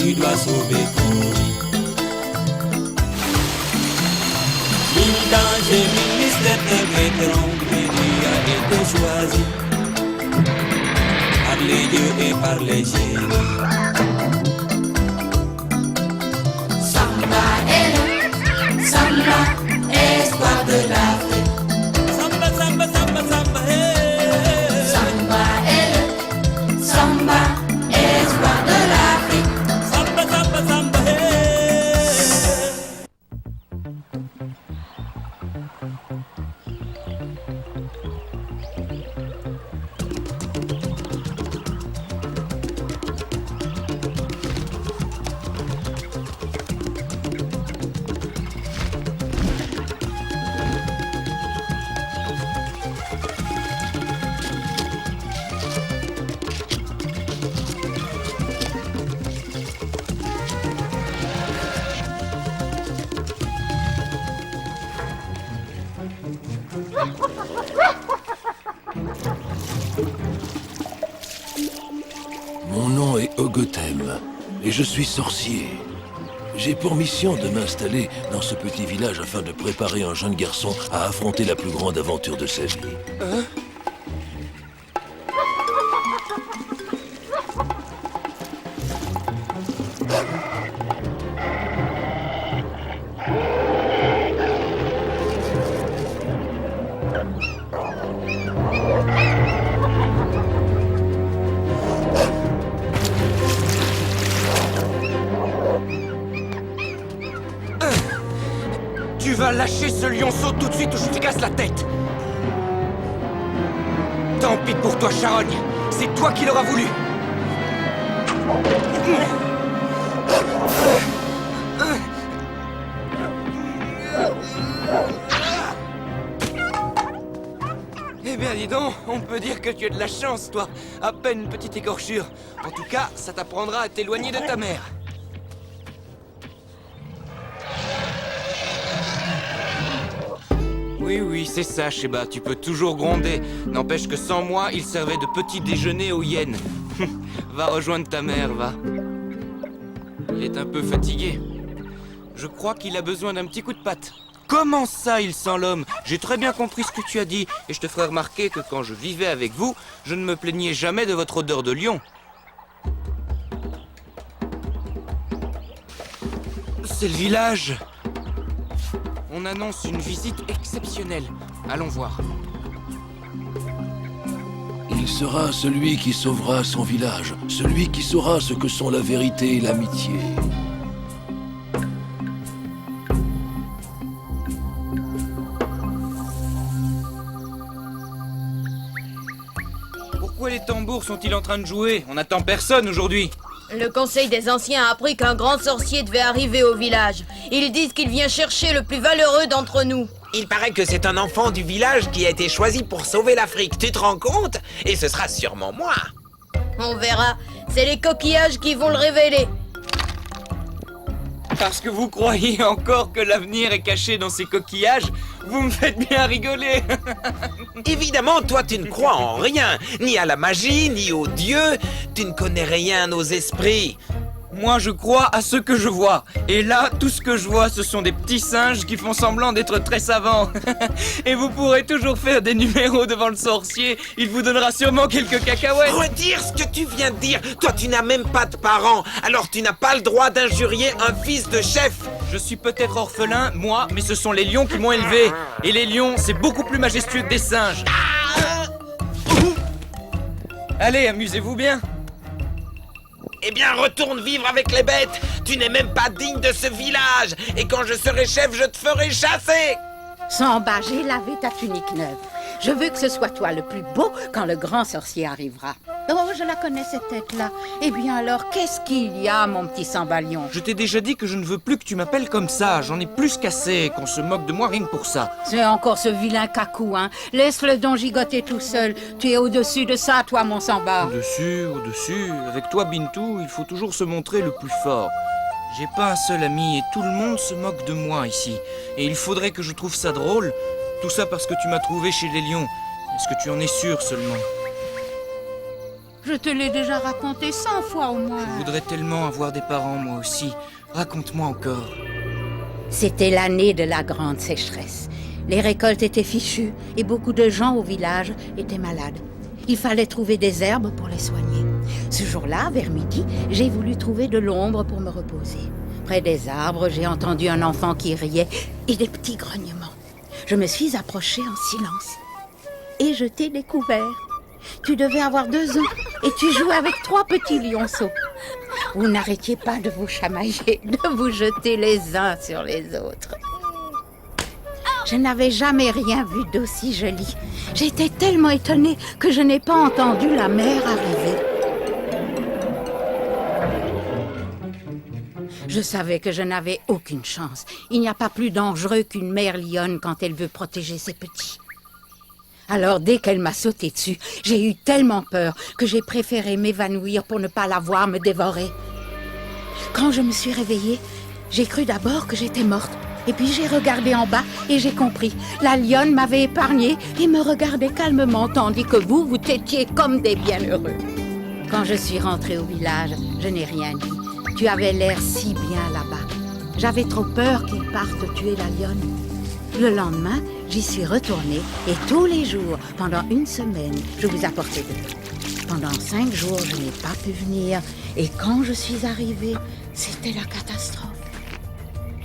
tu dois sauver Kouri. Mille dangers, mille mystères te guetteront, mais tu as été choisi par les dieux et par les génies. Samba est le Samba, espoir de l'Afrique. Samba, samba, samba, samba, hey. Samba est le Samba, espoir de l'Afrique. Samba, samba, samba, hey. Mon nom est Ogotem, et je suis sorcier. J'ai pour mission de m'installer dans ce petit village afin de préparer un jeune garçon à affronter la plus grande aventure de sa vie. Tu vas lâcher ce lionceau tout de suite ou je te casse la tête. Tant pis pour toi, Charogne. C'est toi qui l'auras voulu. Eh bien, dis donc, on peut dire que tu as de la chance, toi. À peine une petite écorchure. En tout cas, ça t'apprendra à t'éloigner de ta mère. Oui, c'est ça, Sheba, tu peux toujours gronder. N'empêche que sans moi, il servait de petit déjeuner aux hyènes. Va rejoindre ta mère, va. Il est un peu fatigué. Je crois qu'il a besoin d'un petit coup de patte. Comment ça, il sent l'homme? J'ai très bien compris ce que tu as dit, et je te ferai remarquer que quand je vivais avec vous, je ne me plaignais jamais de votre odeur de lion. C'est le village. On annonce une visite exceptionnelle. Allons voir. Il sera celui qui sauvera son village, celui qui saura ce que sont la vérité et l'amitié. Pourquoi les tambours sont-ils en train de jouer? On n'attend personne aujourd'hui. Le conseil des anciens a appris qu'un grand sorcier devait arriver au village. Ils disent qu'il vient chercher le plus valeureux d'entre nous. Il paraît que c'est un enfant du village qui a été choisi pour sauver l'Afrique. Tu te rends compte? Et ce sera sûrement moi. On verra. C'est les coquillages qui vont le révéler. Parce que vous croyez encore que l'avenir est caché dans ces coquillages, vous me faites bien rigoler. Évidemment, toi, tu ne crois en rien. Ni à la magie, ni aux dieux. Tu ne connais rien aux esprits. Moi, je crois à ce que je vois. Et là, tout ce que je vois, ce sont des petits singes qui font semblant d'être très savants. Et vous pourrez toujours faire des numéros devant le sorcier. Il vous donnera sûrement quelques cacahuètes. Retire ce que tu viens de dire. Toi, tu n'as même pas de parents. Alors, tu n'as pas le droit d'injurier un fils de chef. Je suis peut-être orphelin, moi, mais ce sont les lions qui m'ont élevé. Et les lions, c'est beaucoup plus majestueux que des singes. Allez, amusez-vous bien. Eh bien, retourne vivre avec les bêtes. Tu n'es même pas digne de ce village. Et quand je serai chef, je te ferai chasser. Samba, j'ai lavé ta tunique neuve. Je veux que ce soit toi le plus beau quand le grand sorcier arrivera. Oh, je la connais cette tête-là. Eh bien alors, qu'est-ce qu'il y a, mon petit Sambalion? Je t'ai déjà dit que je ne veux plus que tu m'appelles comme ça. J'en ai plus qu'assez, qu'on se moque de moi rien que pour ça. C'est encore ce vilain cacou, hein. Laisse-le donc gigoter tout seul. Tu es au-dessus de ça, toi, mon Samba. Au-dessus. Avec toi, Bintou, il faut toujours se montrer le plus fort. J'ai pas un seul ami et tout le monde se moque de moi ici. Et il faudrait que je trouve ça drôle. Tout ça parce que tu m'as trouvé chez les lions. Est-ce que tu en es sûr seulement? Je te l'ai déjà raconté 100 fois au moins. Je voudrais tellement avoir des parents, moi aussi. Raconte-moi encore. C'était l'année de la grande sécheresse. Les récoltes étaient fichues et beaucoup de gens au village étaient malades. Il fallait trouver des herbes pour les soigner. Ce jour-là, vers midi, j'ai voulu trouver de l'ombre pour me reposer. Près des arbres, j'ai entendu un enfant qui riait et des petits grognements. Je me suis approchée en silence et je t'ai découvert. Tu devais avoir 2 ans et tu jouais avec 3 petits lionceaux. Vous n'arrêtiez pas de vous chamailler, de vous jeter les uns sur les autres. Je n'avais jamais rien vu d'aussi joli. J'étais tellement étonnée que je n'ai pas entendu la mère arriver. Je savais que je n'avais aucune chance. Il n'y a pas plus dangereux qu'une mère lionne quand elle veut protéger ses petits. Alors, dès qu'elle m'a sauté dessus, j'ai eu tellement peur que j'ai préféré m'évanouir pour ne pas la voir me dévorer. Quand je me suis réveillée, j'ai cru d'abord que j'étais morte. Et puis j'ai regardé en bas et j'ai compris. La lionne m'avait épargnée et me regardait calmement, tandis que vous têtiez comme des bienheureux. Quand je suis rentrée au village, je n'ai rien dit. Tu avais l'air si bien là-bas. J'avais trop peur qu'ils partent tuer la lionne. Le lendemain, j'y suis retournée et tous les jours, pendant 1 semaine, je vous apportais de l'eau. Pendant 5 jours, je n'ai pas pu venir et quand je suis arrivée, c'était la catastrophe.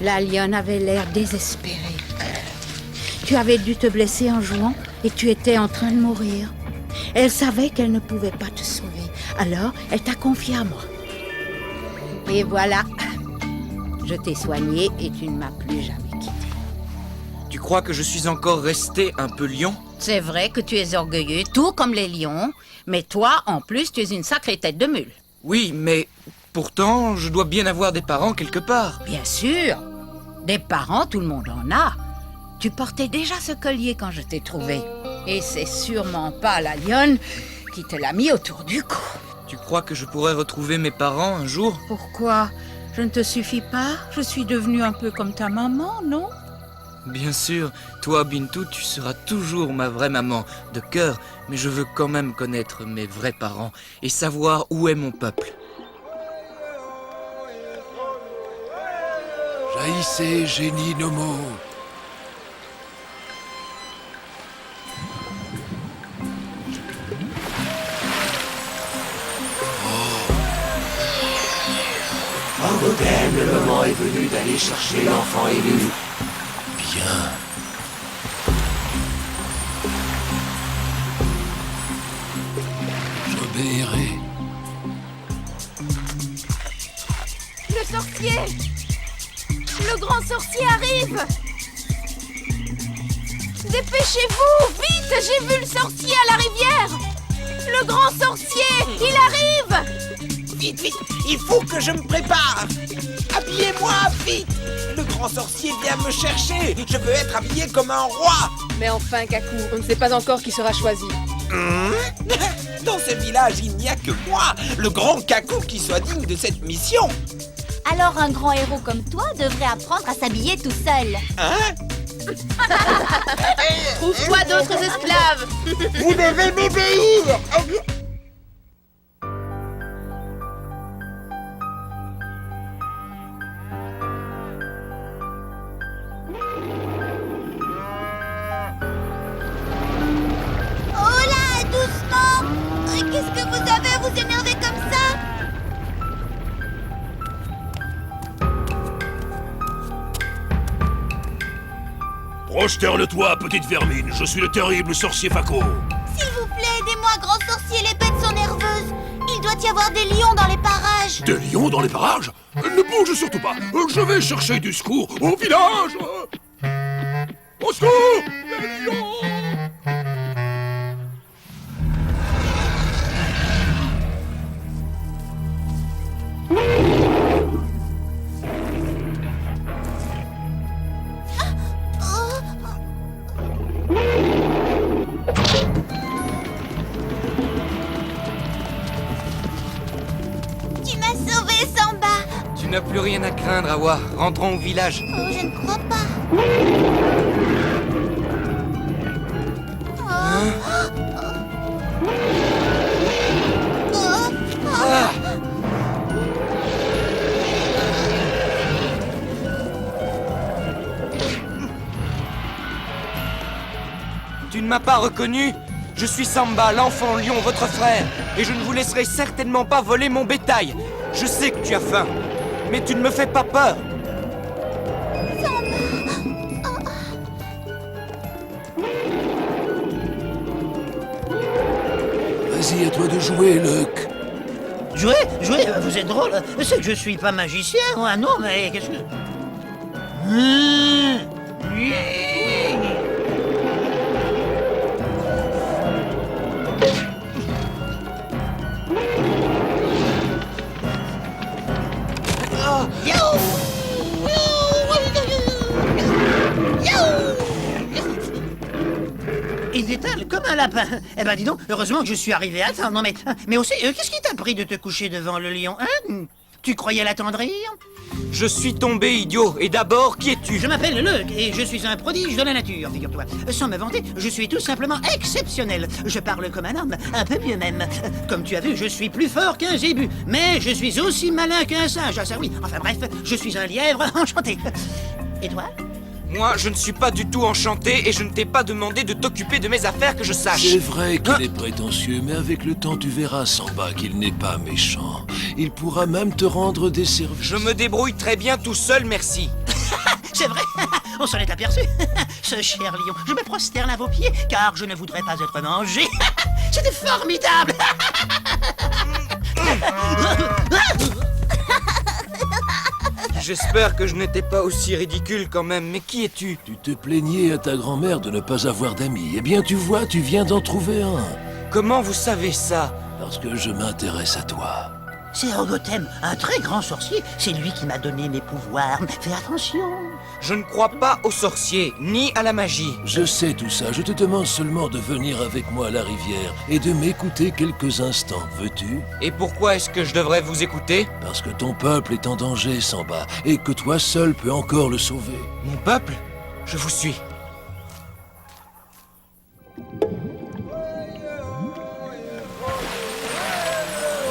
La lionne avait l'air désespérée. Tu avais dû te blesser en jouant et tu étais en train de mourir. Elle savait qu'elle ne pouvait pas te sauver, alors elle t'a confié à moi. Et voilà, je t'ai soignée et tu ne m'as plus jamais quittée. Tu crois que je suis encore resté un peu lion? C'est vrai que tu es orgueilleux, tout comme les lions, mais toi, en plus, tu es une sacrée tête de mule. Oui, mais pourtant, je dois bien avoir des parents quelque part. Bien sûr, des parents, tout le monde en a. Tu portais déjà ce collier quand je t'ai trouvé. Et c'est sûrement pas la lionne qui te l'a mis autour du cou. Tu crois que je pourrais retrouver mes parents un jour? Pourquoi? Je ne te suffis pas? Je suis devenue un peu comme ta maman, non? Bien sûr, toi, Bintou, tu seras toujours ma vraie maman, de cœur, mais je veux quand même connaître mes vrais parents et savoir où est mon peuple. Jaillissez, génie Nomo. En Gothème, le moment est venu d'aller chercher l'enfant élu. Bien. J'obéirai. Le sorcier! Le grand sorcier arrive! Dépêchez-vous! Vite! J'ai vu le sorcier à la rivière! Le grand sorcier! Il arrive! Vite, vite, il faut que je me prépare. Habillez-moi, vite. Le grand sorcier vient me chercher. Je veux être habillé comme un roi. Mais enfin, Kakou, on ne sait pas encore qui sera choisi. Dans ce village, il n'y a que moi, le grand Kakou, qui soit digne de cette mission. Alors un grand héros comme toi devrait apprendre à s'habiller tout seul. Hein? Trouve-toi d'autres esclaves! Vous devez m'obéir. Oh là, doucement! Qu'est-ce que vous avez à vous énerver comme ça? Prosterne-toi, petite vermine, je suis le terrible sorcier Fako. S'il vous plaît, aidez-moi, grand sorcier, les bêtes sont nerveuses. Il doit y avoir des lions dans les parages. Des lions dans les parages? Ne bouge surtout pas, je vais chercher du secours au village. Au secours, les lions! Tu m'as sauvé, Samba. Tu n'as plus rien à craindre, Awa. Rentrons au village. Oh, je ne crois pas. Oh. m'as pas reconnu? Je suis Samba, l'enfant lion, votre frère, et je ne vous laisserai certainement pas voler mon bétail. Je sais que tu as faim, mais tu ne me fais pas peur. Vas-y, à toi de jouer, Luck. Jouer, vous êtes drôle. C'est que je suis pas magicien, moi. Non, mais qu'est-ce que... Il détale comme un lapin. Eh ben dis donc, heureusement que je suis arrivé à temps. Non mais aussi, qu'est-ce qui t'a pris de te coucher devant le lion, hein? Tu croyais l'attendrir? Je suis tombé, idiot, et d'abord, qui es-tu? Je m'appelle Luck et je suis un prodige de la nature, figure-toi. Sans me vanter, je suis tout simplement exceptionnel. Je parle comme un homme, un peu mieux même. Comme tu as vu, je suis plus fort qu'un zébu, mais je suis aussi malin qu'un singe. Ah ça oui, enfin bref, je suis un lièvre enchanté. Et toi? Moi, je ne suis pas du tout enchanté et je ne t'ai pas demandé de t'occuper de mes affaires que je sache. C'est vrai qu'il est prétentieux, mais avec le temps, tu verras, Samba, qu'il n'est pas méchant. Il pourra même te rendre des services. Je me débrouille très bien tout seul, merci. C'est vrai, on s'en est aperçu. Ce cher lion, je me prosterne à vos pieds, car je ne voudrais pas être mangé. C'était formidable. J'espère que je n'étais pas aussi ridicule quand même, mais qui es-tu? Tu te plaignais à ta grand-mère de ne pas avoir d'amis. Eh bien, tu vois, tu viens d'en trouver un. Comment vous savez ça? Parce que je m'intéresse à toi. C'est Ogothème, un très grand sorcier. C'est lui qui m'a donné mes pouvoirs. Fais attention. Je ne crois pas aux sorciers, ni à la magie. Je sais tout ça. Je te demande seulement de venir avec moi à la rivière et de m'écouter quelques instants. Veux-tu? Et pourquoi est-ce que je devrais vous écouter? Parce que ton peuple est en danger, Samba, et que toi seul peux encore le sauver. Mon peuple? Je vous suis.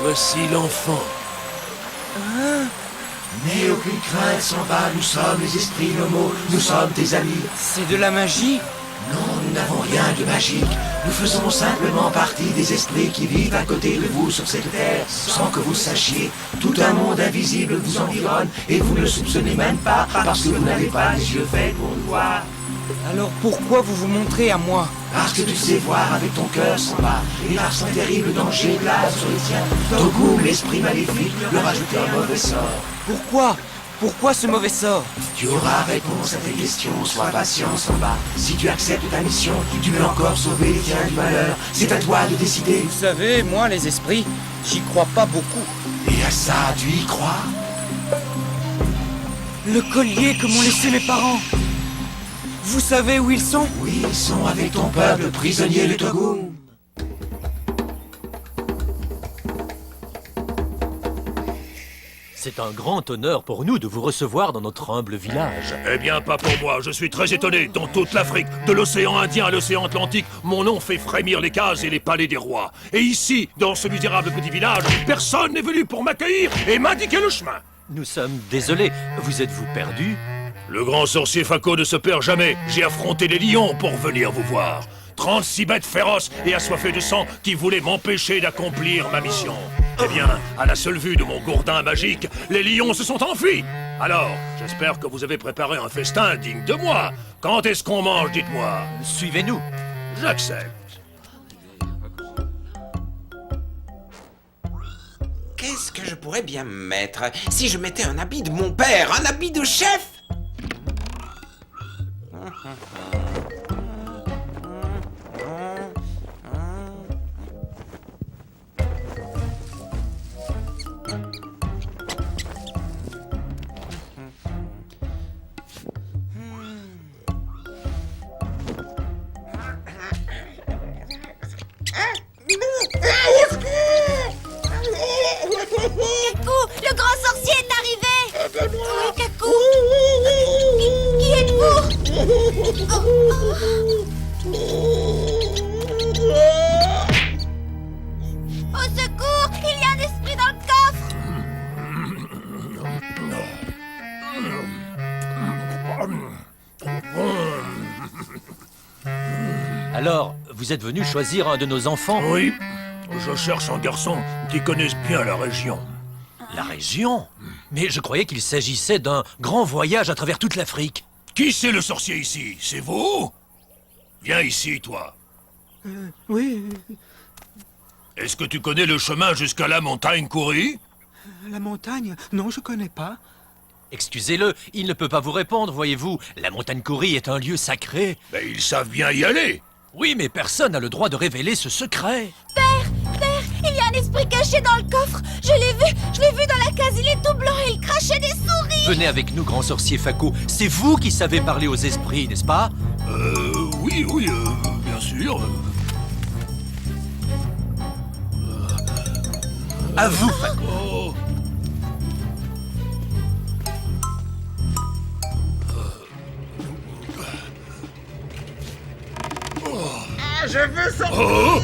Voici l'enfant. N'aie aucune crainte, Samba, nous sommes les esprits nomos, nous sommes tes amis. C'est de la magie? Non, nous n'avons rien de magique. Nous faisons simplement partie des esprits qui vivent à côté de vous sur cette terre, sans que vous sachiez. Tout un monde invisible vous environne et vous ne le soupçonnez même pas parce que vous n'avez pas les yeux faits pour nous voir. Alors pourquoi vous vous montrez à moi? Parce que tu sais voir avec ton cœur, Samba, et parce qu'un terrible danger plane sur les tiens. Togoum, l'esprit maléfique, leur ajouter un mauvais sort. Pourquoi? Pourquoi ce mauvais sort? Tu auras réponse à tes questions, sois patient, Samba. Si tu acceptes ta mission, tu peux encore sauver les tiens du malheur. C'est à toi de décider. Vous savez, moi, les esprits, j'y crois pas beaucoup. Et à ça, tu y crois? Le collier que m'ont laissé mes parents. Vous savez où ils sont? Oui, ils sont avec ton peuple, prisonnier de Togoum. C'est un grand honneur pour nous de vous recevoir dans notre humble village. Eh bien, pas pour moi. Je suis très étonné. Dans toute l'Afrique, de l'océan Indien à l'océan Atlantique, mon nom fait frémir les cases et les palais des rois. Et ici, dans ce misérable petit village, personne n'est venu pour m'accueillir et m'indiquer le chemin. Nous sommes désolés. Vous êtes-vous perdu? Le grand sorcier Fako ne se perd jamais. J'ai affronté les lions pour venir vous voir. 36 bêtes féroces et assoiffées de sang qui voulaient m'empêcher d'accomplir ma mission. Eh bien, à la seule vue de mon gourdin magique, les lions se sont enfuis. Alors, j'espère que vous avez préparé un festin digne de moi. Quand est-ce qu'on mange, dites-moi? Suivez-nous. J'accepte. Qu'est-ce que je pourrais bien mettre si je mettais un habit de mon père, un habit de chef? Kakou, le grand sorcier est arrivé. Oui, Kakou. Qui êtes-vous? Au secours, il y a un esprit dans le coffre. Alors, vous êtes venu choisir un de nos enfants? Oui, je cherche un garçon qui connaisse bien la région. La région? Mais je croyais qu'il s'agissait d'un grand voyage à travers toute l'Afrique. Qui c'est le sorcier ici? C'est vous? Viens ici, toi. Oui, Est-ce que tu connais le chemin jusqu'à la montagne Kouri? la montagne? Non, je connais pas. Excusez-le, il ne peut pas vous répondre, voyez-vous. La montagne Kouri est un lieu sacré. Mais ils savent bien y aller. Oui, mais personne n'a le droit de révéler ce secret. Père, il y a un esprit caché dans le coffre. Je l'ai vu dans la case. Il est tout blanc et il crachait des souris. Venez avec nous, grand sorcier Fako. C'est vous qui savez parler aux esprits, n'est-ce pas? Oui, bien sûr. À vous, Fako. Oh. Ah, je veux sortir.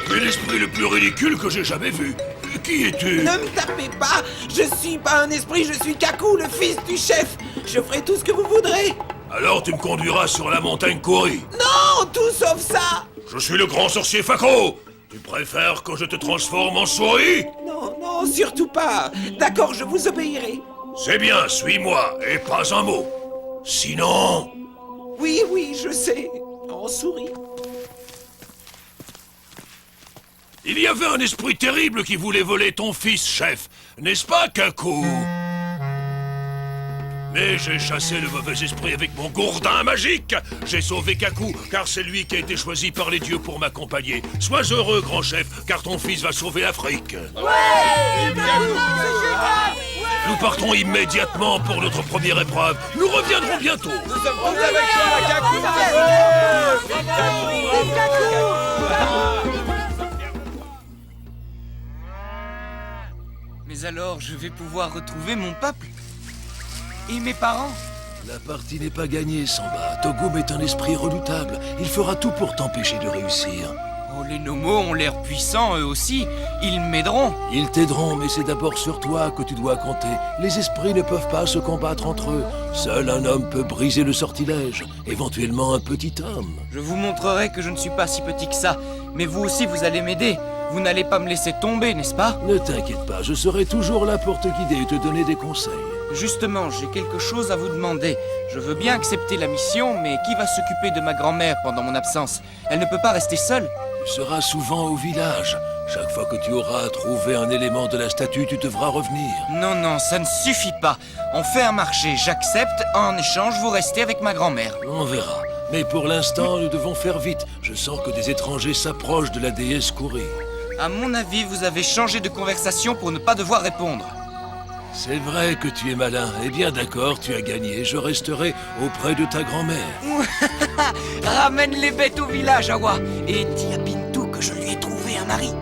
Tu es l'esprit le plus ridicule que j'ai jamais vu. Qui es-tu? Ne me tapez pas. Je suis pas un esprit, je suis Kaku, le fils du chef. Je ferai tout ce que vous voudrez. Alors tu me conduiras sur la montagne Kouri. Non, tout sauf ça. Je suis le grand sorcier Fako. Tu préfères que je te transforme en souris? Non, surtout pas. D'accord, je vous obéirai. C'est bien, suis-moi, et pas un mot. Sinon... Oui, je sais. En souris. Il y avait un esprit terrible qui voulait voler ton fils, chef. N'est-ce pas, Kaku? Mais j'ai chassé le mauvais esprit avec mon gourdin magique. J'ai sauvé Kaku, car c'est lui qui a été choisi par les dieux pour m'accompagner. Sois heureux, grand chef, car ton fils va sauver l'Afrique. Nous partons immédiatement pour notre première épreuve. Nous reviendrons bientôt. Nous sommes tous avec toi, Kaku. Mais alors, je vais pouvoir retrouver mon peuple? Et mes parents? La partie n'est pas gagnée, Samba. Togum est un esprit redoutable. Il fera tout pour t'empêcher de réussir. Oh, les Nomos ont l'air puissants, eux aussi. Ils m'aideront. Ils t'aideront, mais c'est d'abord sur toi que tu dois compter. Les esprits ne peuvent pas se combattre entre eux. Seul un homme peut briser le sortilège. Éventuellement un petit homme. Je vous montrerai que je ne suis pas si petit que ça. Mais vous aussi, vous allez m'aider. Vous n'allez pas me laisser tomber, n'est-ce pas? Ne t'inquiète pas, je serai toujours là pour te guider et te donner des conseils. Justement, j'ai quelque chose à vous demander. Je veux bien accepter la mission, mais qui va s'occuper de ma grand-mère pendant mon absence? Elle ne peut pas rester seule. Tu seras souvent au village. Chaque fois que tu auras trouvé un élément de la statue, tu devras revenir. Non, ça ne suffit pas. On fait un marché, j'accepte. En échange, vous restez avec ma grand-mère. On verra. Mais pour l'instant, nous devons faire vite. Je sens que des étrangers s'approchent de la déesse Kouri. À mon avis, vous avez changé de conversation pour ne pas devoir répondre. C'est vrai que tu es malin. Eh bien d'accord, tu as gagné. Je resterai auprès de ta grand-mère. Ramène les bêtes au village, Awa. Et dis à Bintou que je lui ai trouvé un mari.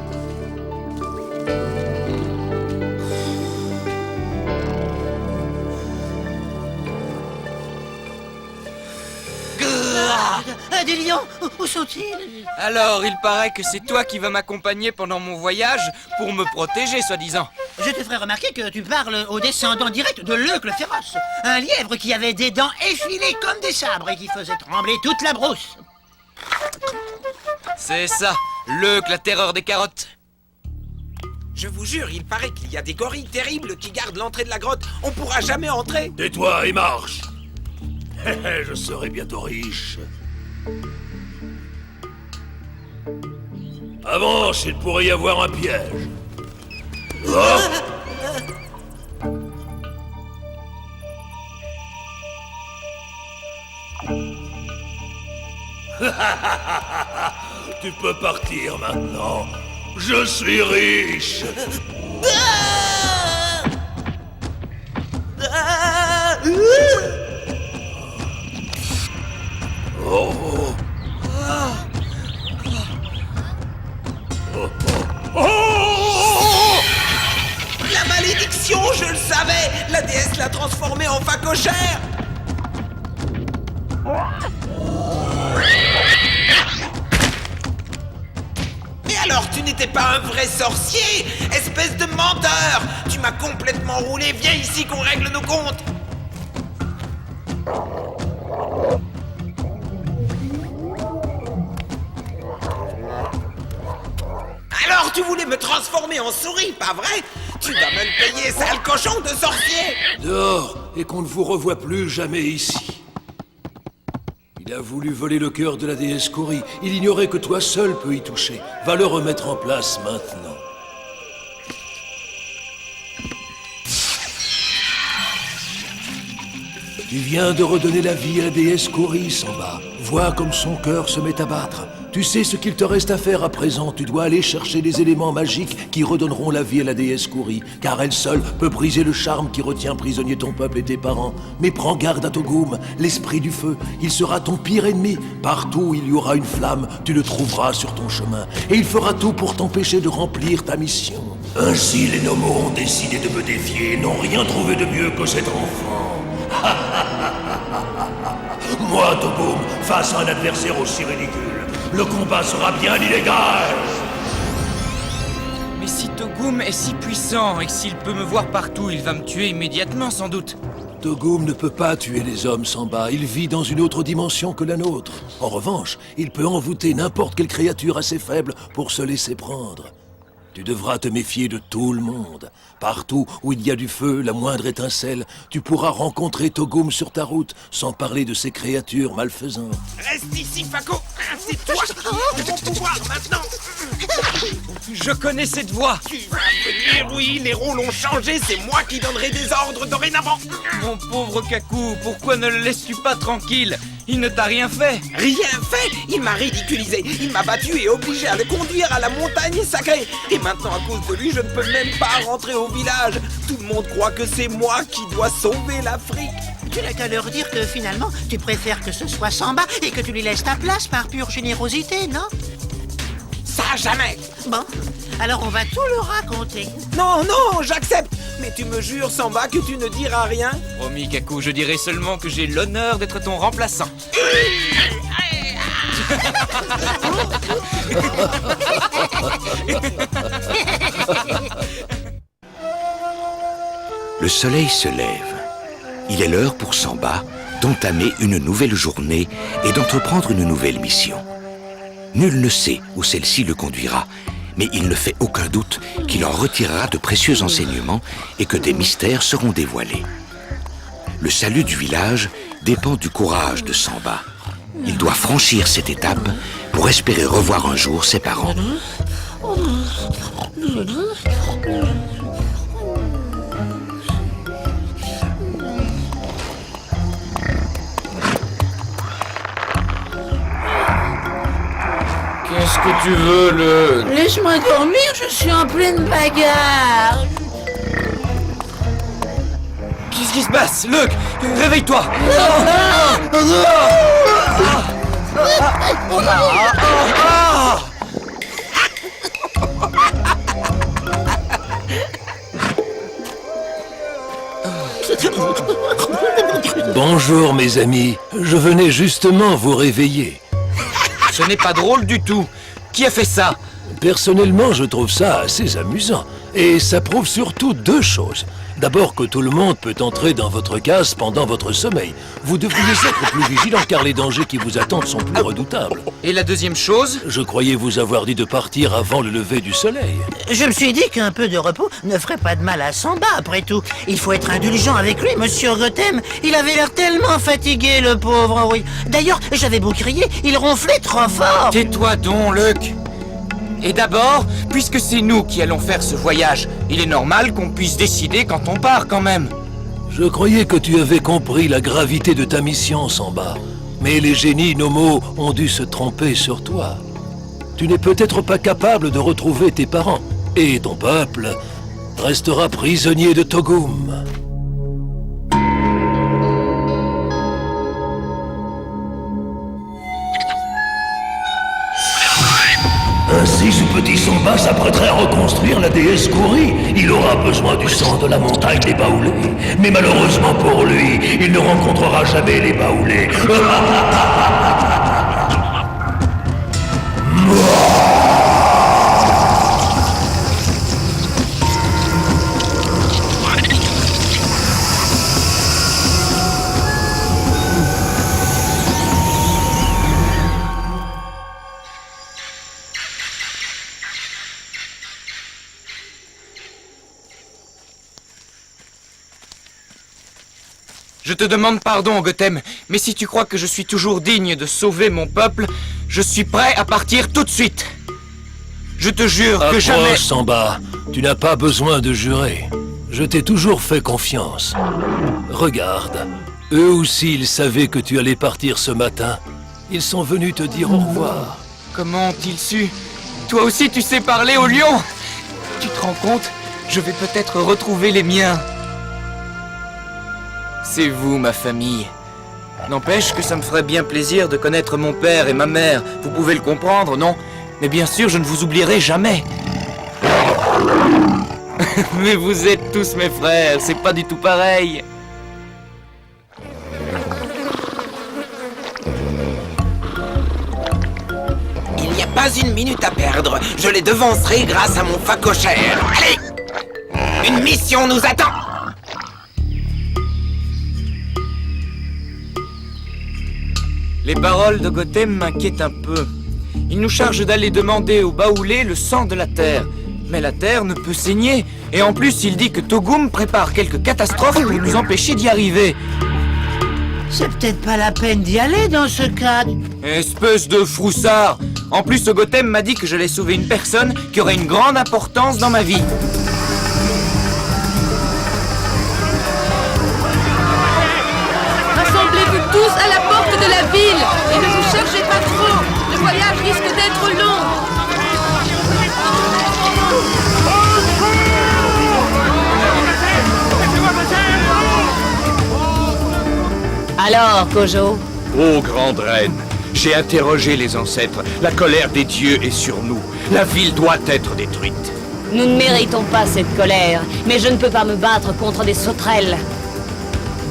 Des lions, où sont-ils? Alors, il paraît que c'est toi qui vas m'accompagner pendant mon voyage pour me protéger, soi-disant. Je te ferai remarquer que tu parles au descendant direct de Leuc le féroce. Un lièvre qui avait des dents effilées comme des sabres et qui faisait trembler toute la brousse. C'est ça, Leuc, la terreur des carottes. Je vous jure, il paraît qu'il y a des gorilles terribles qui gardent l'entrée de la grotte. On pourra jamais entrer. Tais-toi et marche. Je serai bientôt riche. Avance, il pourrait y avoir un piège. Oh! Tu peux partir maintenant. Je suis riche. Oh. La malédiction, je le savais. La déesse l'a transformé en phacochère. Mais Alors tu n'étais pas un vrai sorcier, espèce de menteur! Tu m'as complètement roulé, viens ici qu'on règle nos comptes! Alors tu voulais me transformer en souris, pas vrai? Tu vas me le payer, sale cochon de sorcier! Dehors, et qu'on ne vous revoie plus jamais ici. Il a voulu voler le cœur de la déesse Kori. Il ignorait que toi seul peux y toucher. Va le remettre en place maintenant. Tu viens de redonner la vie à la déesse Kori, Samba. Vois comme son cœur se met à battre. Tu sais ce qu'il te reste à faire à présent. Tu dois aller chercher les éléments magiques qui redonneront la vie à la déesse Kori, car elle seule peut briser le charme qui retient prisonnier ton peuple et tes parents. Mais prends garde à Togum, l'esprit du feu. Il sera ton pire ennemi. Partout où il y aura une flamme, tu le trouveras sur ton chemin. Et il fera tout pour t'empêcher de remplir ta mission. Ainsi, les Nomos ont décidé de me défier et n'ont rien trouvé de mieux que cet enfant. Moi, Togum, face à un adversaire aussi ridicule, le combat sera bien illégal. Mais si Togum est si puissant et que s'il peut me voir partout, il va me tuer immédiatement sans doute. Togum ne peut pas tuer les hommes, Samba. Il vit dans une autre dimension que la nôtre. En revanche, il peut envoûter n'importe quelle créature assez faible pour se laisser prendre. Tu devras te méfier de tout le monde. Partout où il y a du feu, la moindre étincelle, tu pourras rencontrer Togum sur ta route, sans parler de ces créatures malfaisantes. Reste ici, Fako! C'est toi qui as mon pouvoir maintenant! Je connais cette voix! Tu vas venir, oui, les rôles ont changé, c'est moi qui donnerai des ordres dorénavant! Mon pauvre Kaku, pourquoi ne le laisses-tu pas tranquille? Il ne t'a rien fait! Rien fait! Il m'a ridiculisé, il m'a battu et obligé à le conduire à la montagne sacrée! Et maintenant, à cause de lui, je ne peux même pas rentrer au village! Tout le monde croit que c'est moi qui dois sauver l'Afrique! Tu n'as qu'à leur dire que finalement, tu préfères que ce soit Samba et que tu lui laisses ta place par pure générosité, non? Ça, jamais! Bon, alors on va tout leur raconter. Non, non, j'accepte! Mais tu me jures, Samba, que tu ne diras rien? Promis, Kaku, je dirai seulement que j'ai l'honneur d'être ton remplaçant. Le soleil se lève. Il est l'heure pour Samba d'entamer une nouvelle journée et d'entreprendre une nouvelle mission. Nul ne sait où celle-ci le conduira, mais il ne fait aucun doute qu'il en retirera de précieux enseignements et que des mystères seront dévoilés. Le salut du village dépend du courage de Samba. Il doit franchir cette étape pour espérer revoir un jour ses parents. Qu'est-ce que tu veux, le... Laisse-moi dormir, je suis en pleine bagarre. Qu'est-ce qui se passe? Luke, réveille-toi! Bonjour, mes amis. Je venais justement vous réveiller. Ce n'est pas drôle du tout. Qui a fait ça? Personnellement, je trouve ça assez amusant. Et ça prouve surtout deux choses. D'abord que tout le monde peut entrer dans votre case pendant votre sommeil. Vous devriez être plus vigilant car les dangers qui vous attendent sont plus redoutables. Et la deuxième chose? Je croyais vous avoir dit de partir avant le lever du soleil. Je me suis dit qu'un peu de repos ne ferait pas de mal à Samba, après tout. Il faut être indulgent avec lui, monsieur Gotham. Il avait l'air tellement fatigué, le pauvre, oui. D'ailleurs, j'avais beau crier, il ronflait trop fort. Tais-toi donc, Luke. Et d'abord, puisque c'est nous qui allons faire ce voyage, il est normal qu'on puisse décider quand on part quand même. Je croyais que tu avais compris la gravité de ta mission, Samba. Mais les génies Nomos ont dû se tromper sur toi. Tu n'es peut-être pas capable de retrouver tes parents. Et ton peuple restera prisonnier de Togum. Ainsi, ce petit Samba s'apprêterait à reconstruire la déesse Kori. Il aura besoin du sang de la montagne des Baoulés. Mais malheureusement pour lui, il ne rencontrera jamais les Baoulés. Je te demande pardon, Gotham, mais si tu crois que je suis toujours digne de sauver mon peuple, je suis prêt à partir tout de suite. Je te jure que jamais... Approche, Samba. Tu n'as pas besoin de jurer. Je t'ai toujours fait confiance. Regarde. Eux aussi, ils savaient que tu allais partir ce matin. Ils sont venus te dire au revoir. Comment ont-ils su? Toi aussi, tu sais parler aux lions? Tu te rends compte? Je vais peut-être retrouver les miens. C'est vous, ma famille. N'empêche que ça me ferait bien plaisir de connaître mon père et ma mère. Vous pouvez le comprendre, non? Mais bien sûr, je ne vous oublierai jamais. Mais vous êtes tous mes frères, c'est pas du tout pareil. Il n'y a pas une minute à perdre. Je les devancerai grâce à mon facochère. Allez! Une mission nous attend! Les paroles de Gotham m'inquiètent un peu. Il nous charge d'aller demander au Baoulé le sang de la terre. Mais la terre ne peut saigner. Et en plus, il dit que Togum prépare quelques catastrophes pour nous empêcher d'y arriver. C'est peut-être pas la peine d'y aller dans ce cas. Espèce de froussard! En plus, ce Gotham m'a dit que j'allais sauver une personne qui aurait une grande importance dans ma vie. Rassemblez-vous tous à la porte de la ville et ne vous chargez pas trop. Le voyage risque d'être long. Alors, Kojo? Ô grande reine, j'ai interrogé les ancêtres. La colère des dieux est sur nous. La ville doit être détruite. Nous ne méritons pas cette colère, mais je ne peux pas me battre contre des sauterelles.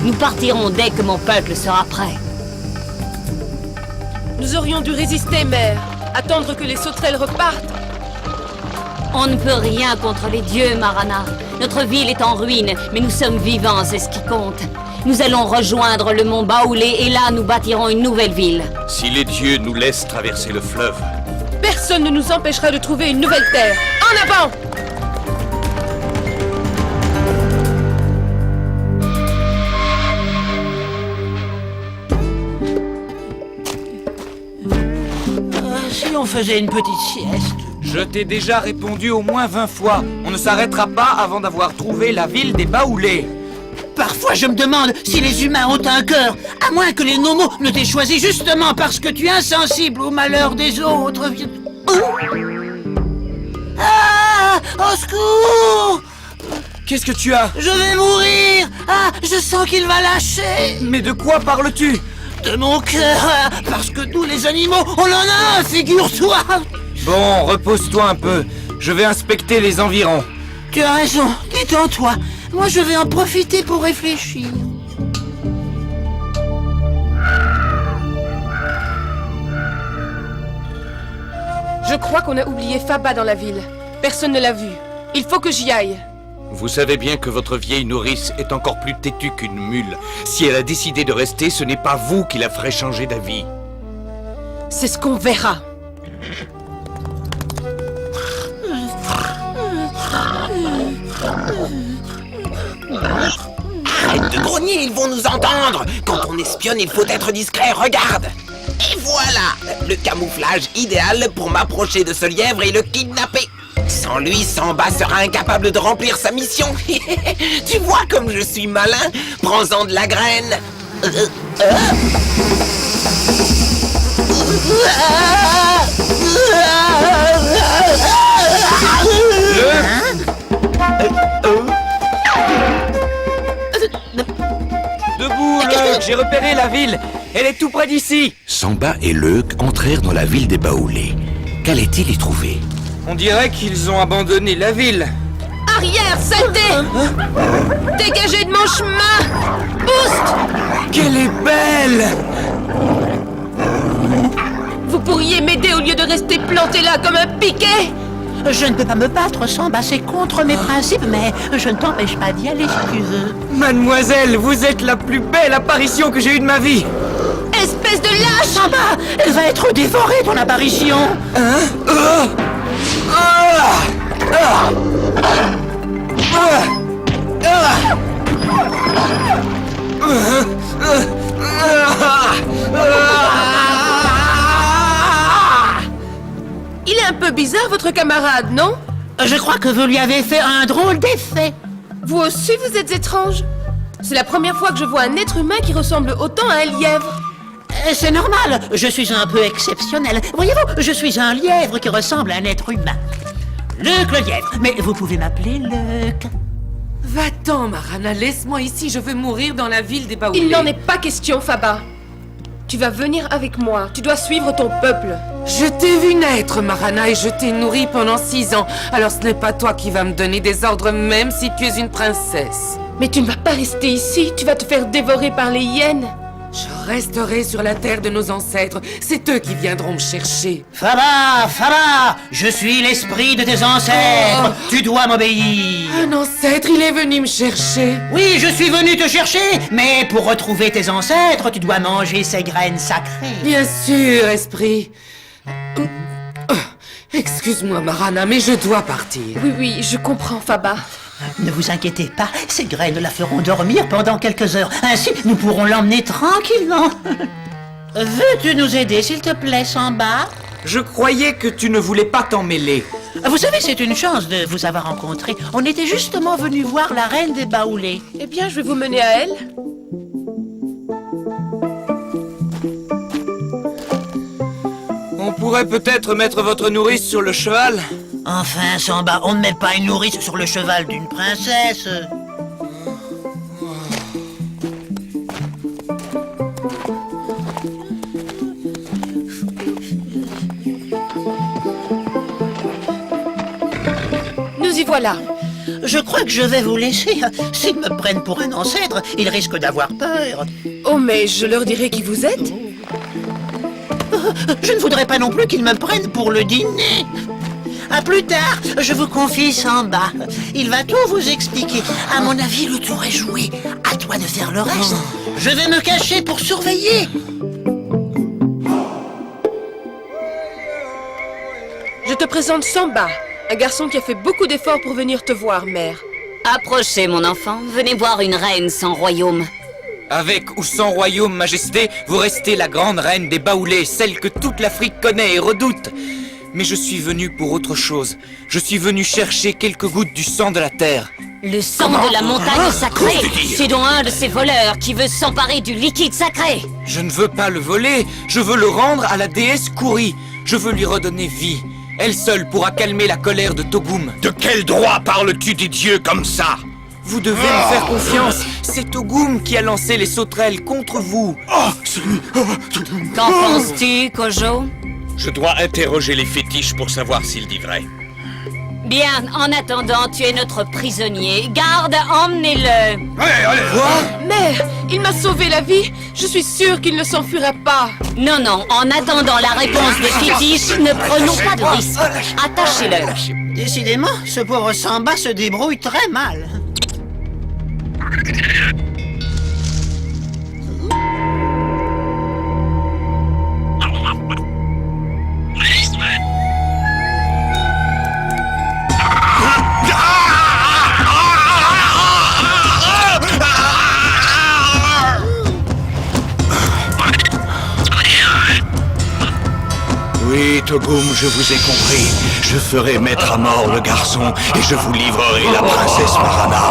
Nous partirons dès que mon peuple sera prêt. Nous aurions dû résister, mère. Attendre que les sauterelles repartent. On ne peut rien contre les dieux, Marana. Notre ville est en ruine, mais nous sommes vivants, c'est ce qui compte. Nous allons rejoindre le mont Baoulé et là, nous bâtirons une nouvelle ville. Si les dieux nous laissent traverser le fleuve... Personne ne nous empêchera de trouver une nouvelle terre. En avant! Si on faisait une petite sieste. Je t'ai déjà répondu au moins 20 fois. On ne s'arrêtera pas avant d'avoir trouvé la ville des Baoulés. Parfois, je me demande si les humains ont un cœur, à moins que les nomos ne t'aient choisi justement parce que tu es insensible au malheur des autres. Ah! Au secours! Qu'est-ce que tu as? Je vais mourir! Ah! Je sens qu'il va lâcher! Mais de quoi parles-tu? De mon cœur! Parce que nous, les animaux, on en a un, figure-toi! Bon, repose-toi un peu. Je vais inspecter les environs. Tu as raison, détends-toi. Moi, je vais en profiter pour réfléchir. Je crois qu'on a oublié Faba dans la ville. Personne ne l'a vu. Il faut que j'y aille. Vous savez bien que votre vieille nourrice est encore plus têtue qu'une mule. Si elle a décidé de rester, ce n'est pas vous qui la ferez changer d'avis. C'est ce qu'on verra. Arrête de grogner, ils vont nous entendre. Quand on espionne, il faut être discret, regarde. Et voilà, le camouflage idéal pour m'approcher de ce lièvre et le kidnapper. Sans lui, Samba sera incapable de remplir sa mission. Tu vois comme je suis malin? Prends-en de la graine. Debout, Leuk, j'ai repéré la ville. Elle est tout près d'ici. Samba et Leuk entrèrent dans la ville des Baoulés. Qu'allait-il y trouver? On dirait qu'ils ont abandonné la ville. Arrière, saleté! Dégagez de mon chemin! Boost! Qu'elle est belle! Vous pourriez m'aider au lieu de rester planté là comme un piquet? Je ne peux pas me battre, Samba, c'est contre mes principes, mais je ne t'empêche pas d'y aller si tu veux. Mademoiselle, vous êtes la plus belle apparition que j'ai eue de ma vie. Espèce de lâche! Samba, elle va être dévorée, ton apparition. Hein? Il est un peu bizarre, votre camarade, non? Je crois que vous lui avez fait un drôle d'effet. Vous aussi, vous êtes étrange. C'est la première fois que je vois un être humain qui ressemble autant à un lièvre. C'est normal, je suis un peu exceptionnel. Voyez-vous, je suis un lièvre qui ressemble à un être humain. Luc le lièvre, mais vous pouvez m'appeler Luc. Va-t'en, Marana, laisse-moi ici, je veux mourir dans la ville des Baoulés. Il n'en est pas question, Faba. Tu vas venir avec moi, tu dois suivre ton peuple. Je t'ai vu naître, Marana, et je t'ai nourri pendant 6 ans. Alors ce n'est pas toi qui vas me donner des ordres, même si tu es une princesse. Mais tu ne vas pas rester ici, tu vas te faire dévorer par les hyènes. Je resterai sur la terre de nos ancêtres. C'est eux qui viendront me chercher. Faba, je suis l'esprit de tes ancêtres. Tu dois m'obéir. Un ancêtre, il est venu me chercher. Oui, je suis venu te chercher. Mais pour retrouver tes ancêtres, tu dois manger ces graines sacrées. Bien sûr, esprit. Excuse-moi, Marana, mais je dois partir. Oui, je comprends, Faba. Ne vous inquiétez pas, ces graines la feront dormir pendant quelques heures. Ainsi, nous pourrons l'emmener tranquillement. Veux-tu nous aider, s'il te plaît, Samba? Je croyais que tu ne voulais pas t'en mêler. Vous savez, c'est une chance de vous avoir rencontré. On était justement venus voir la reine des Baoulés. Eh bien, je vais vous mener à elle. On pourrait peut-être mettre votre nourrice sur le cheval. Enfin, Samba, on ne met pas une nourrice sur le cheval d'une princesse. Nous y voilà. Je crois que je vais vous laisser. S'ils me prennent pour un ancêtre, ils risquent d'avoir peur. Oh, mais je leur dirai qui vous êtes. Je ne voudrais pas non plus qu'ils me prennent pour le dîner. À plus tard, je vous confie Samba. Il va tout vous expliquer. À mon avis, le tour est joué. À toi de faire le reste. Je vais me cacher pour surveiller. Je te présente Samba, un garçon qui a fait beaucoup d'efforts pour venir te voir, mère. Approchez, mon enfant. Venez voir une reine sans royaume. Avec ou sans royaume, majesté, vous restez la grande reine des Baoulés, celle que toute l'Afrique connaît et redoute. Mais je suis venu pour autre chose. Je suis venu chercher quelques gouttes du sang de la terre. Le sang de la montagne sacrée. C'est donc un de ces voleurs qui veut s'emparer du liquide sacré. Je ne veux pas le voler, je veux le rendre à la déesse Kouri. Je veux lui redonner vie. Elle seule pourra calmer la colère de Togum. De quel droit parles-tu des dieux comme ça? Vous devez me faire confiance. C'est Togum qui a lancé les sauterelles contre vous. Qu'en penses-tu, Kojo? Je dois interroger les fétiches pour savoir s'ils dit vrai. Bien, en attendant, tu es notre prisonnier. Garde, emmenez-le. Allez. Quoi? Mère, il m'a sauvé la vie. Je suis sûre qu'il ne s'enfuira pas. Non, en attendant la réponse des fétiches, ne prenons pas de risques. Attachez-le. Décidément, ce pauvre Samba se débrouille très mal. Oui, Togum, je vous ai compris. Je ferai mettre à mort le garçon et je vous livrerai la princesse Marana.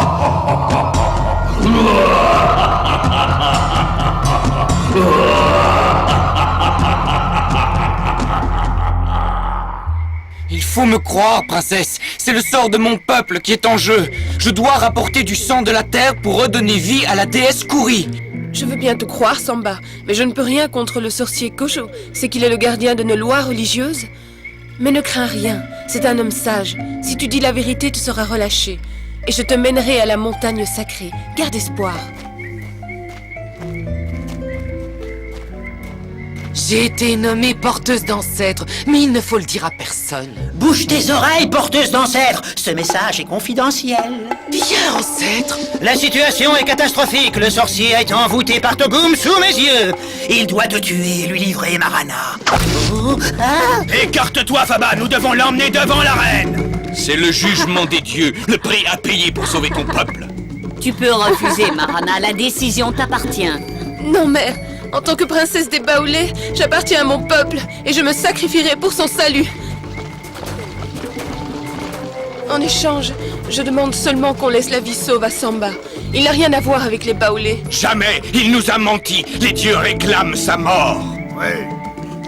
Il faut me croire, princesse. C'est le sort de mon peuple qui est en jeu. Je dois rapporter du sang de la terre pour redonner vie à la déesse Kouri. Je veux bien te croire, Samba, mais je ne peux rien contre le sorcier Kojo. C'est qu'il est le gardien de nos lois religieuses. Mais ne crains rien, c'est un homme sage. Si tu dis la vérité, tu seras relâché. Et je te mènerai à la montagne sacrée. Garde espoir. J'ai été nommée porteuse d'ancêtres, mais il ne faut le dire à personne. Bouge tes oreilles, porteuse d'ancêtres. Ce message est confidentiel. Bien, ancêtre. La situation est catastrophique. Le sorcier a été envoûté par Togum sous mes yeux. Il doit te tuer et lui livrer Marana. Écarte-toi, Faba, nous devons l'emmener devant la reine. C'est le jugement des dieux, le prix à payer pour sauver ton peuple. Tu peux refuser, Marana. La décision t'appartient. Non, mère. En tant que princesse des Baoulés, j'appartiens à mon peuple et je me sacrifierai pour son salut. En échange, je demande seulement qu'on laisse la vie sauve à Samba. Il n'a rien à voir avec les Baoulés. Jamais. Il nous a menti. Les dieux réclament sa mort. Ouais.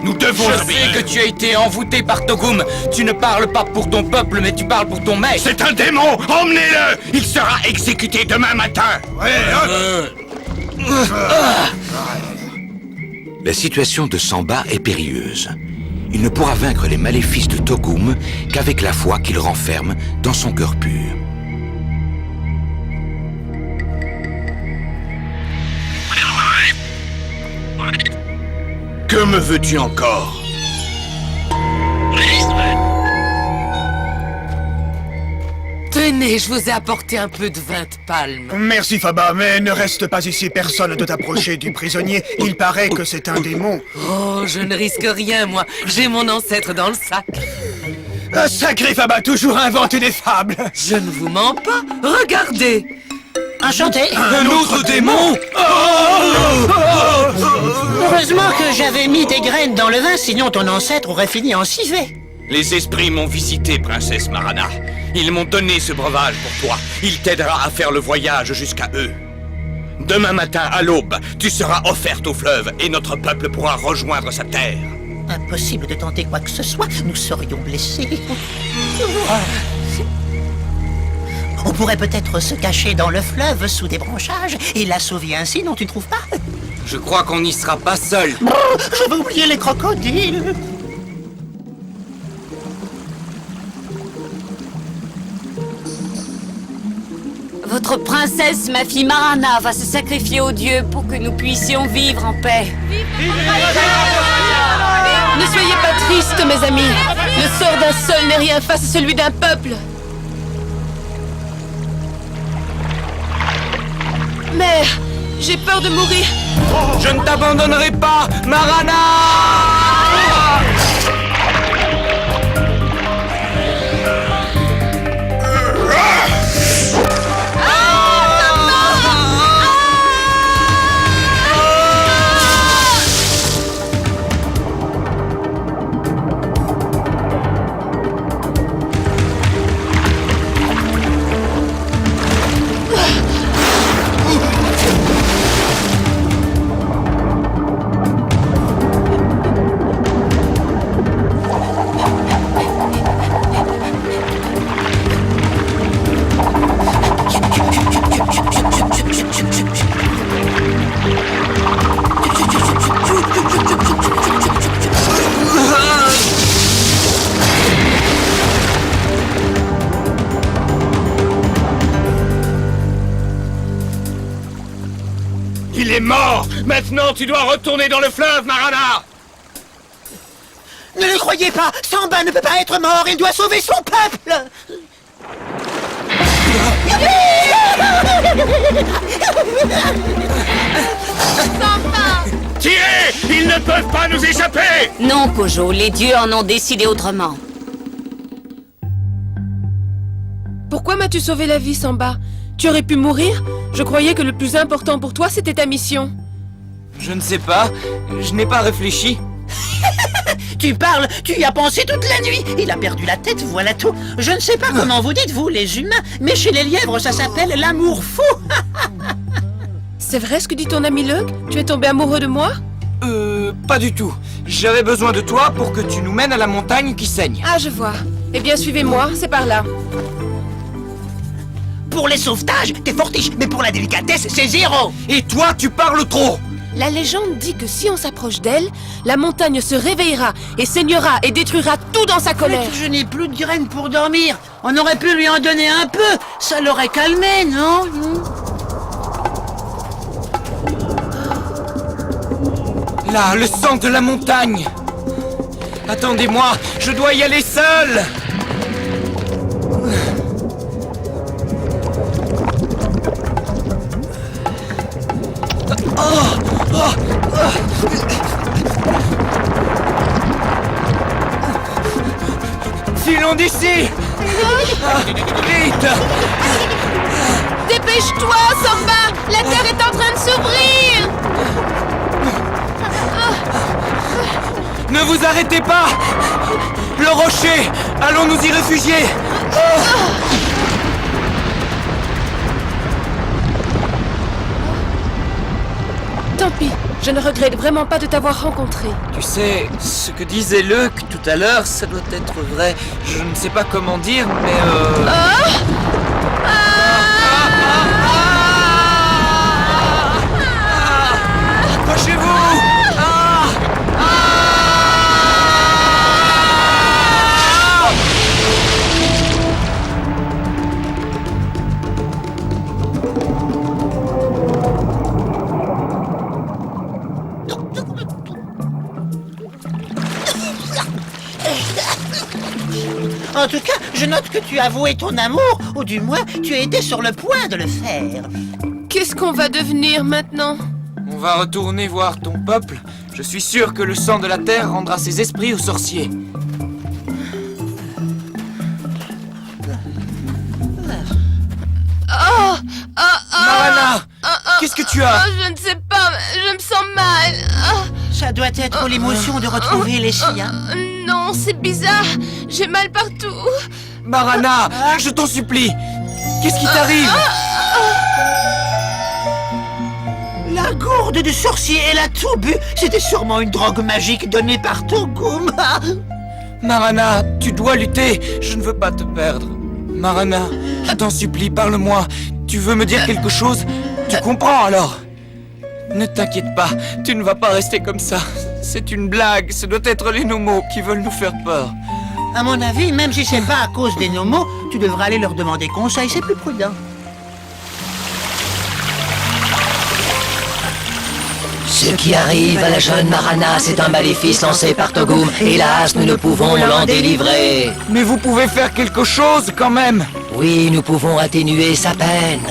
Nous devons Je sais que tu as été envoûté par Togum. Tu ne parles pas pour ton peuple, mais tu parles pour ton maître. C'est un démon. Emmenez-le. Il sera exécuté demain matin. La situation de Samba est périlleuse. Il ne pourra vaincre les maléfices de Togum qu'avec la foi qu'il renferme dans son cœur pur. Que me veux-tu encore? Tenez, je vous ai apporté un peu de vin de palme. Merci Faba, mais ne reste pas ici personne de t'approcher du prisonnier. Il paraît que c'est un démon. Oh, je ne risque rien, moi. J'ai mon ancêtre dans le sac. Sacré Faba, toujours inventer des fables. Je ne vous mens pas. Regardez. Enchanté. Un autre démon? Heureusement que j'avais mis des graines dans le vin, sinon ton ancêtre aurait fini en civet. Les esprits m'ont visité, princesse Marana. Ils m'ont donné ce breuvage pour toi. Il t'aidera à faire le voyage jusqu'à eux. Demain matin, à l'aube, tu seras offerte au fleuve et notre peuple pourra rejoindre sa terre. Impossible de tenter quoi que ce soit, nous serions blessés. On pourrait peut-être se cacher dans le fleuve sous des branchages et la sauver ainsi, non, tu ne trouves pas? Je crois qu'on n'y sera pas seul. Oh, j'avais oublié les crocodiles. Votre princesse, ma fille Marana, va se sacrifier aux dieux pour que nous puissions vivre en paix. Ne soyez pas tristes, mes amis. Le sort d'un seul n'est rien face à celui d'un peuple. Mère, j'ai peur de mourir. Je ne t'abandonnerai pas, Marana! Il est mort! Maintenant, tu dois retourner dans le fleuve, Marana! Ne le croyez pas, Samba ne peut pas être mort, il doit sauver son peuple. Tirez! Ils ne peuvent pas nous échapper! Non, Kojo, les dieux en ont décidé autrement. Pourquoi m'as-tu sauvé la vie, Samba? Tu aurais pu mourir? Je croyais que le plus important pour toi, c'était ta mission. Je ne sais pas. Je n'ai pas réfléchi. Tu parles, tu y as pensé toute la nuit. Il a perdu la tête, voilà tout. Je ne sais pas comment vous dites, vous, les humains, mais chez les lièvres, ça s'appelle l'amour fou. C'est vrai ce que dit ton ami Luck? Tu es tombé amoureux de moi? Pas du tout. J'avais besoin de toi pour que tu nous mènes à la montagne qui saigne. Ah, je vois. Eh bien, suivez-moi, c'est par là. Pour les sauvetages, t'es fortiche, mais pour la délicatesse, c'est zéro. Et toi, tu parles trop. La légende dit que si on s'approche d'elle, la montagne se réveillera et saignera et détruira tout dans sa colère. Je n'ai plus de graines pour dormir. On aurait pu lui en donner un peu. Ça l'aurait calmé, non? Là, le sang de la montagne. Attendez-moi, je dois y aller seul. Filons d'ici. Vite. Dépêche-toi, Samba! La terre est en train de s'ouvrir! Ne vous arrêtez pas! Le rocher! Allons nous y réfugier! Tant pis, je ne regrette vraiment pas de t'avoir rencontré. Tu sais, ce que disait Luc tout à l'heure, ça doit être vrai. Je ne sais pas comment dire, mais Accrochez-vous! En tout cas, je note que tu as avoué ton amour, ou du moins, tu es été sur le point de le faire. Qu'est-ce qu'on va devenir maintenant? On va retourner voir ton peuple. Je suis sûr que le sang de la terre rendra ses esprits aux sorciers. Marana, qu'est-ce que tu as? Je ne sais pas, je me sens mal. Ça doit être l'émotion de retrouver les siens. Non, c'est bizarre. J'ai mal partout. Marana, je t'en supplie. Qu'est-ce qui t'arrive? La gourde du sorcier, elle a tout bu. C'était sûrement une drogue magique donnée par Togum. Marana, tu dois lutter. Je ne veux pas te perdre. Marana, je t'en supplie, parle-moi. Tu veux me dire quelque chose? Tu comprends alors? Ne t'inquiète pas, tu ne vas pas rester comme ça. C'est une blague, ce doit être les nomos qui veulent nous faire peur. À mon avis, même si c'est pas à cause des nomos, tu devras aller leur demander conseil, c'est plus prudent. Ce qui arrive à la jeune Marana, c'est un maléfice lancé par Togum. Hélas, nous ne pouvons l'en délivrer. Mais vous pouvez faire quelque chose quand même. Oui, nous pouvons atténuer sa peine.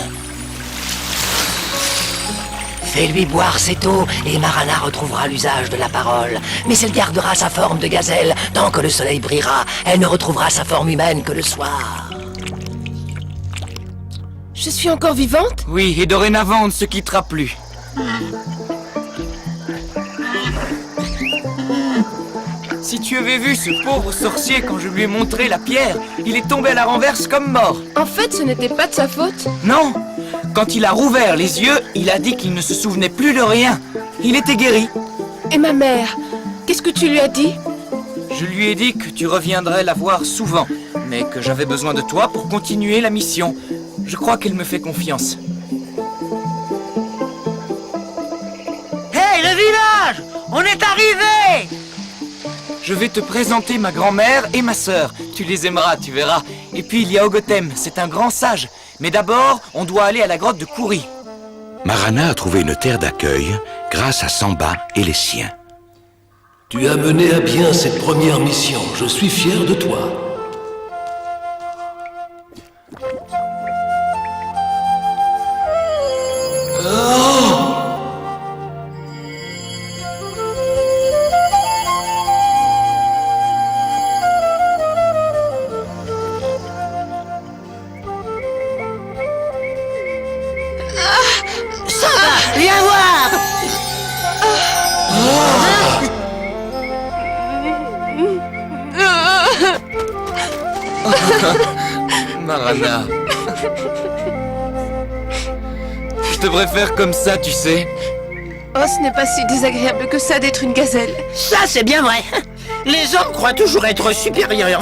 Fais-lui boire cette eau et Marana retrouvera l'usage de la parole. Mais elle gardera sa forme de gazelle tant que le soleil brillera. Elle ne retrouvera sa forme humaine que le soir. Je suis encore vivante? Oui, et dorénavant, on ne se quittera plus. Si tu avais vu ce pauvre sorcier quand je lui ai montré la pierre, il est tombé à la renverse comme mort. En fait, ce n'était pas de sa faute. Non. Quand il a rouvert les yeux, il a dit qu'il ne se souvenait plus de rien. Il était guéri. Et ma mère, qu'est-ce que tu lui as dit? Je lui ai dit que tu reviendrais la voir souvent, mais que j'avais besoin de toi pour continuer la mission. Je crois qu'elle me fait confiance. Hey, le village! On est arrivé! Je vais te présenter ma grand-mère et ma sœur. Tu les aimeras, tu verras. Et puis il y a Ogotem, c'est un grand sage. Mais d'abord, on doit aller à la grotte de Kouri. Marana a trouvé une terre d'accueil grâce à Samba et les siens. Tu as mené à bien cette première mission. Je suis fier de toi. Viens voir! Marana. Je te préfère comme ça, tu sais. Oh, ce n'est pas si désagréable que ça d'être une gazelle. Ça, c'est bien vrai. Les hommes croient toujours être supérieurs.